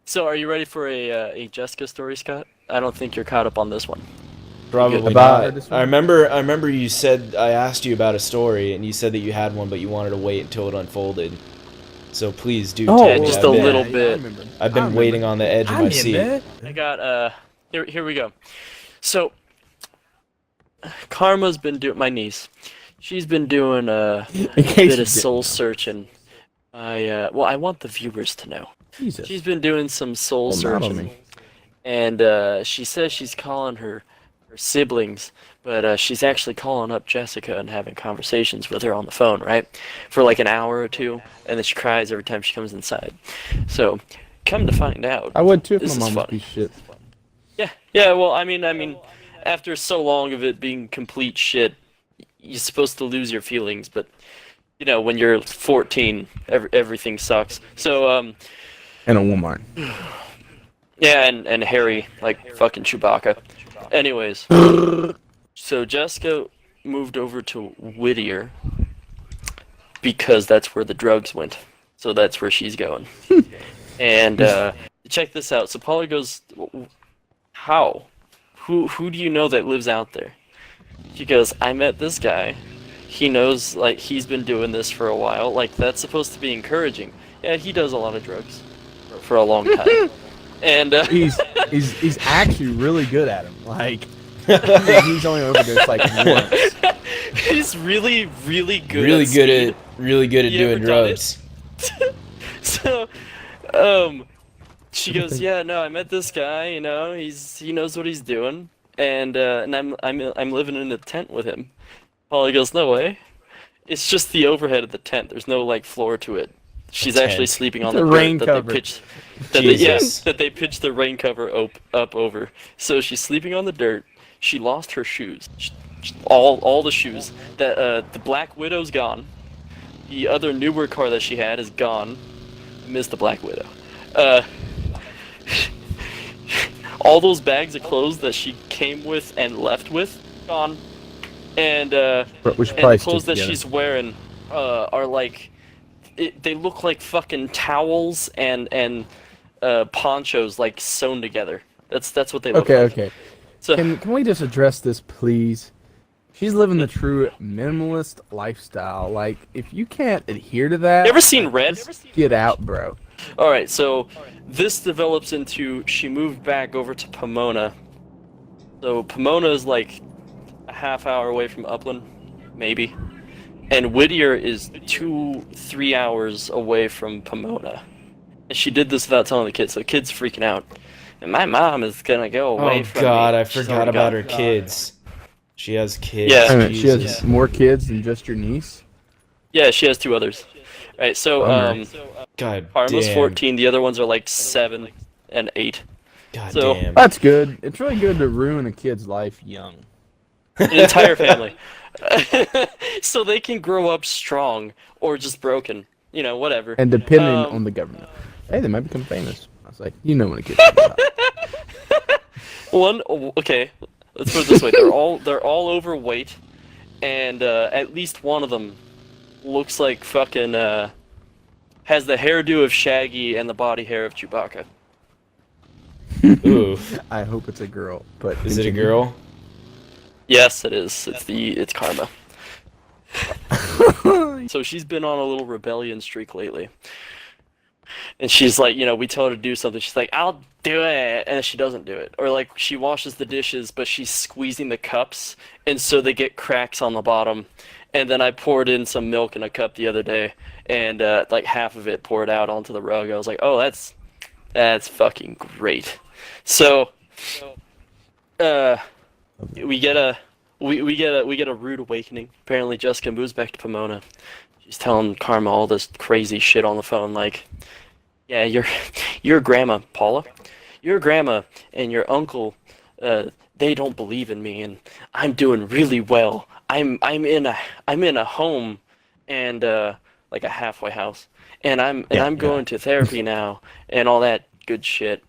So are you ready for a Jessica story, Scott? I don't think you're caught up on this one. Probably About not. I remember you said I asked you about a story and you said that you had one but you wanted to wait until it unfolded. So please do Oh, tell Yeah, me. just I've a been little yeah, I bit. remember. I've I been waiting remember. on the edge of I my seat. remember. I got here we go. So Karma's been doing my niece. She's been doing In a case bit you of didn't soul know. searching. I want the viewers to know. Jesus. She's been doing some soul Hold out on searching, me. and she says she's calling her siblings, but she's actually calling up Jessica and having conversations with her on the phone, right? For like an hour or two, and then she cries every time she comes inside. So, come to find out, I would too if my this is mom was a fun. piece of shit. Yeah, yeah. Well, I mean, after so long of it being complete shit, you're supposed to lose your feelings, but when you're 14, everything sucks. So, And a woman. yeah, and Harry, like fucking Chewbacca. Anyways, so Jessica moved over to Whittier because that's where the drugs went. So that's where she's going. And check this out. So Polly goes, how? Who do you know that lives out there? She goes, I met this guy. He knows, like, he's been doing this for a while. Like, that's supposed to be encouraging. Yeah, he does a lot of drugs for a long time. And He's actually really good at him. Like he's only overdosed like once. he's really, really good Really at good speed. at really good at You doing ever done drugs. So, she goes, yeah, no, I met this guy. He knows what he's doing, and I'm living in a tent with him. Polly goes, no way. It's just the overhead of the tent. There's no like floor to it. She's actually tent. sleeping It's on a the rain dirt that cover. they pitched. Yeah, Jesus. that they pitched the rain cover up over. So she's sleeping on the dirt. She lost her shoes. All the shoes. The Black Widow's gone. The other newer car that she had is gone. I missed the Black Widow. Uh, all those bags of clothes that she came with and left with, gone. And But we should and probably the clothes stick that together. she's wearing are like they look like fucking towels and ponchos like sewn together. That's what they look Okay, like. okay. So Can we just address this, please? She's living the true minimalist lifestyle. Like, if you can't adhere to that, you ever seen Red? get out, bro. All right, so this develops into she moved back over to Pomona. So Pomona is like a half hour away from Upland, maybe. And Whittier is 2-3 hours away from Pomona. And she did this without telling the kids, so the kid's freaking out. And my mom is gonna go away Oh from God, me. I She's forgot already about gone. her kids. She has kids. Yeah. Wait a minute, she Jesus. has more kids than just your niece? Yeah, she has 2 others. Right, so Bummer. God Karma's damn. 14, the other ones are like 7 and 8. God So- damn. That's good. It's really good to ruin a kid's life young. An entire family. So they can grow up strong or just broken. Whatever. And depending Um, on the government. Hey, they might become famous. I was like, you know when a kid's about. Okay, let's put it this way: they're all overweight, and at least one of them looks like fucking has the hairdo of Shaggy and the body hair of Chewbacca. Ooh. I hope it's a girl, but Is it a continue. girl? Yes, it is. It's Karma. So she's been on a little rebellion streak lately. And she's like, we tell her to do something. She's like, I'll do it. And she doesn't do it. Or like she washes the dishes, but she's squeezing the cups. And so they get cracks on the bottom. And then I poured in some milk in a cup the other day. And like half of it poured out onto the rug. I was like, oh, that's fucking great. So, we get a rude awakening. Apparently Jessica moves back to Pomona. She's telling Karma all this crazy shit on the phone, like, yeah, your grandma, Paula, your grandma and your uncle, they don't believe in me, and I'm doing really well. I'm in a home, and like a halfway house, and I'm going to therapy now, and all that good shit.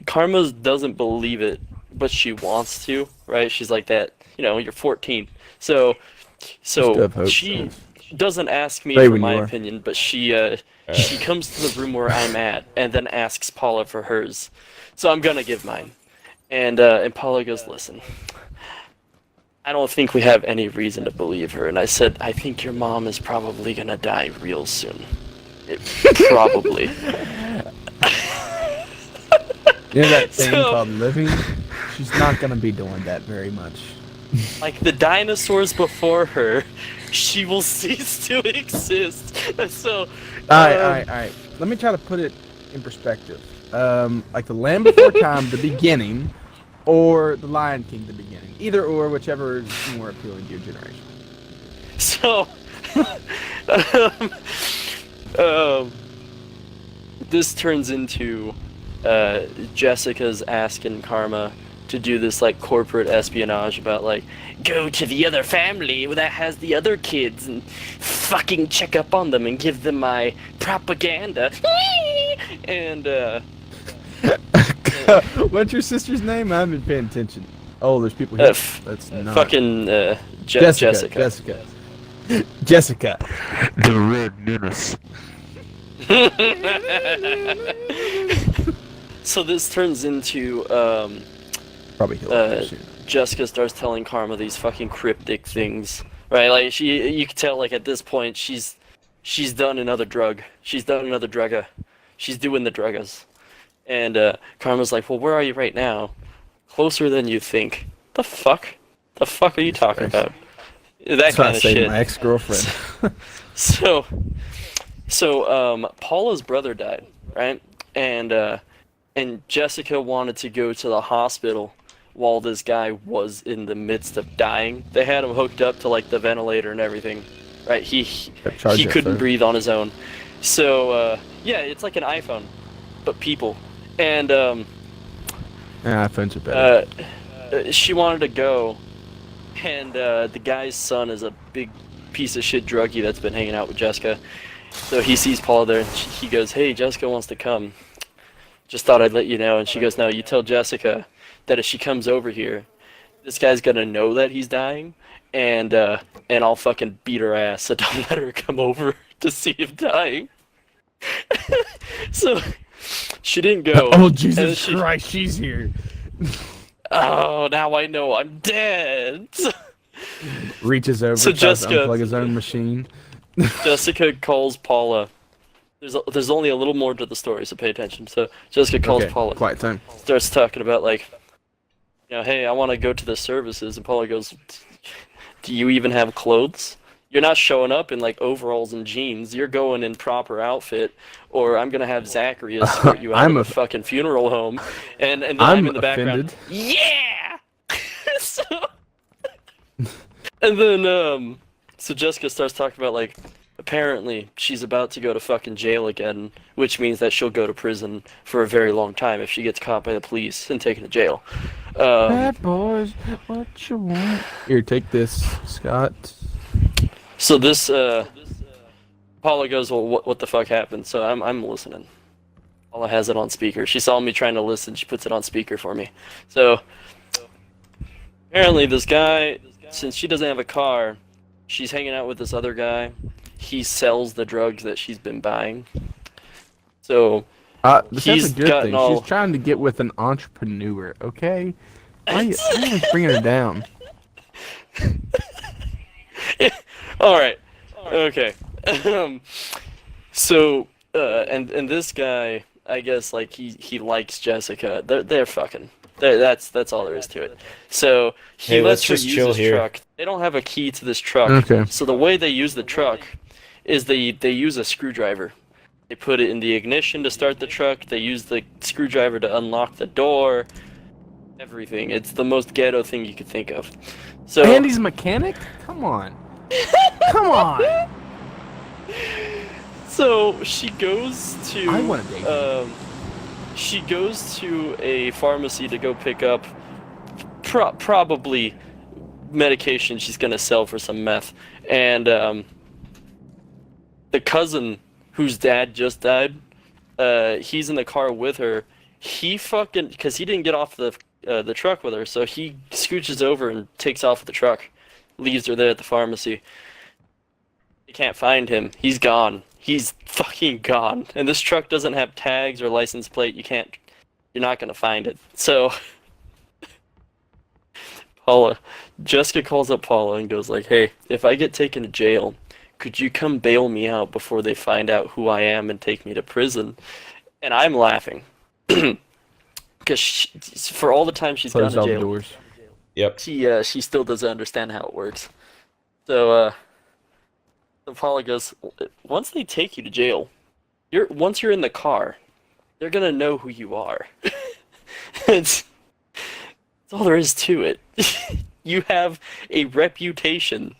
Karma doesn't believe it, but she wants to, right? She's like that, you're 14, so Still have hope, she so. doesn't ask me Say for when my you are. opinion, but she She comes to the room where I'm at and then asks Paula for hers. So I'm gonna give mine. And Paula goes, listen, I don't think we have any reason to believe her. And I said, I think your mom is probably gonna die real soon. Probably. You know that thing called living? She's not gonna be doing that very much. Like the dinosaurs before her, she will cease to exist. So, Alright. Let me try to put it in perspective. Like the Land Before Time, the beginning, or the Lion King, the beginning. Either or, whichever is more appealing to your generation. So, this turns into Jessica's asking Karma to do this like corporate espionage about like go to the other family that has the other kids and fucking check up on them and give them my propaganda. And What's your sister's name? I haven't been paying attention. Oh, there's people here. That's not fucking Jessica. Jessica. Jessica. The Red Menace. So this turns into Probably he'll Jessica starts telling Karma these fucking cryptic things, right? Like you can tell like at this point she's done another drug. She's done another drugga. She's doing the druggas. And Karma's like, well, where are you right now? Closer than you think. The fuck? The fuck are you talking about? That kind of shit. My ex-girlfriend. So Paula's brother died, right? And Jessica wanted to go to the hospital while this guy was in the midst of dying. They had him hooked up to like the ventilator and everything, right? He couldn't breathe on his own. So yeah, it's like an iPhone, but people. And iPhones are better. She wanted to go, and the guy's son is a big piece of shit druggie that's been hanging out with Jessica. So he sees Paula there, and he goes, hey, Jessica wants to come. Just thought I'd let you know. And she goes, no, you tell Jessica that if she comes over here, this guy's gonna know that he's dying, and I'll fucking beat her ass, so don't let her come over to see him dying. So she didn't go. Oh, Jesus Christ, she's here. Oh, now I know I'm dead. Reaches over, so tries to Jessica, unplug his own machine. Jessica calls Paula. There's only a little more to the story, so pay attention. So Jessica calls Paula. Quiet time. Starts talking about like, you know, hey, I want to go to the services, and Paula goes, do you even have clothes? You're not showing up in like overalls and jeans. You're going in proper outfit, or I'm gonna have Zachary escort you out of a fucking funeral home, and then I'm in the background. Yeah. So, and then so Jessica starts talking about like, apparently she's about to go to fucking jail again, which means that she'll go to prison for a very long time if she gets caught by the police and taken to jail. Bad boys, what you want? Here, take this, Scott. So this, Paula goes, well, what the fuck happened? So I'm listening. Paula has it on speaker. She saw me trying to listen. She puts it on speaker for me. So apparently this guy, since she doesn't have a car, she's hanging out with this other guy. He sells the drugs that she's been buying. So he's a good thing. She's trying to get with an entrepreneur, okay? Why are you bringing her down? All right. Okay. So and this guy, I guess, like he likes Jessica. They're fucking. That's all there is to it. So he lets her use his truck. They don't have a key to this truck. Okay. So the way they use the truck is they use a screwdriver. They put it in the ignition to start the truck. They use the screwdriver to unlock the door. Everything. It's the most ghetto thing you could think of. So Andy's a mechanic? Come on. Come on. So she goes to. I want to date. She goes to a pharmacy to go pick up probably medication she's gonna sell for some meth, and the cousin whose dad just died, he's in the car with her. He fucking, because he didn't get off the truck with her, so he scooches over and takes off with the truck, leaves her there at the pharmacy. They can't find him. He's gone. He's fucking gone. And this truck doesn't have tags or license plate. You're not gonna find it. So Jessica calls up Paula and goes like, "Hey, if I get taken to jail, could you come bail me out before they find out who I am and take me to prison?" And I'm laughing because for all the time she's gone Close to all the jail, doors. Yep. she still doesn't understand how it works. So Paula goes, "Once they take you to jail, once you're in the car, they're gonna know who you are." It's That's all there is to it. You have a reputation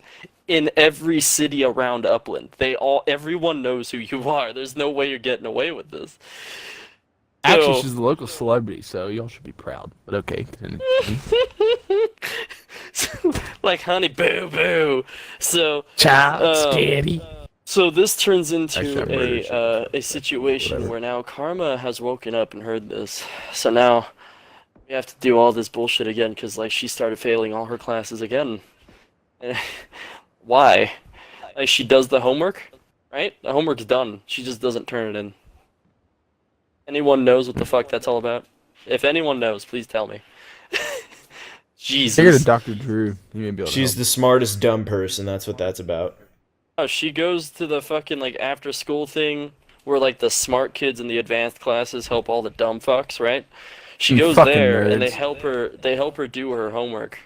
in every city around Upland. Everyone knows who you are. There's no way you're getting away with this. Actually, So- she's a local celebrity, so y'all should be proud. But okay, continue. Like, honey, boo boo. So, Child, Um, scary. so this turns Actually, I murdered into a situation Whatever. where now Karma has woken up and heard this. So now we have to do all this bullshit again because like she started failing all her classes again. Why? Like she does the homework, right? The homework's done. She just doesn't turn it in. Anyone knows what the fuck that's all about? If anyone knows, please tell me. Take her to Jesus. Dr. Drew. He may be able to She's help. the smartest dumb person. That's what that's about. Oh, she goes to the fucking like after school thing where like the smart kids in the advanced classes help all the dumb fucks, right? She You goes fucking there and nerds. they help her do her homework.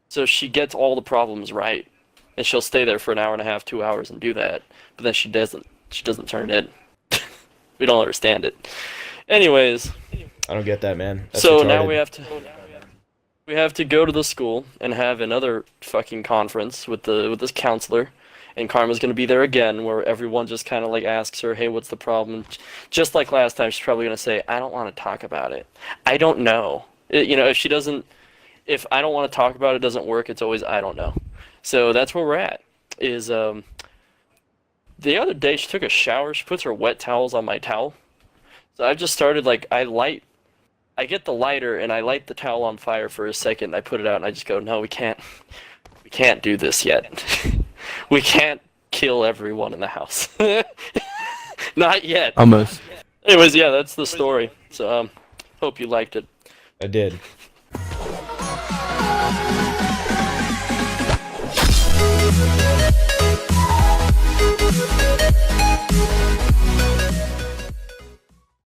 So she gets all the problems right. And she'll stay there for an hour and a half, 2 hours and do that. But then she doesn't turn it in. We don't understand it. Anyways, I don't get that, man. That's so retarded. now we have to go to the school and have another fucking conference with this counselor, and Karma's gonna be there again, where everyone just kind of like asks her, "Hey, what's the problem?" Just like last time, she's probably gonna say, "I don't want to talk about it. I don't know." If I don't want to talk about it, doesn't work. It's always I don't know. So that's where we're at. Is the other day she took a shower. She puts her wet towels on my towel. So I've just started like I get the lighter and I light the towel on fire for a second. I put it out and I just go, "No, we can't do this yet. We can't kill everyone in the house. Not yet." Almost. Anyways, yeah, that's the story. So hope you liked it. I did.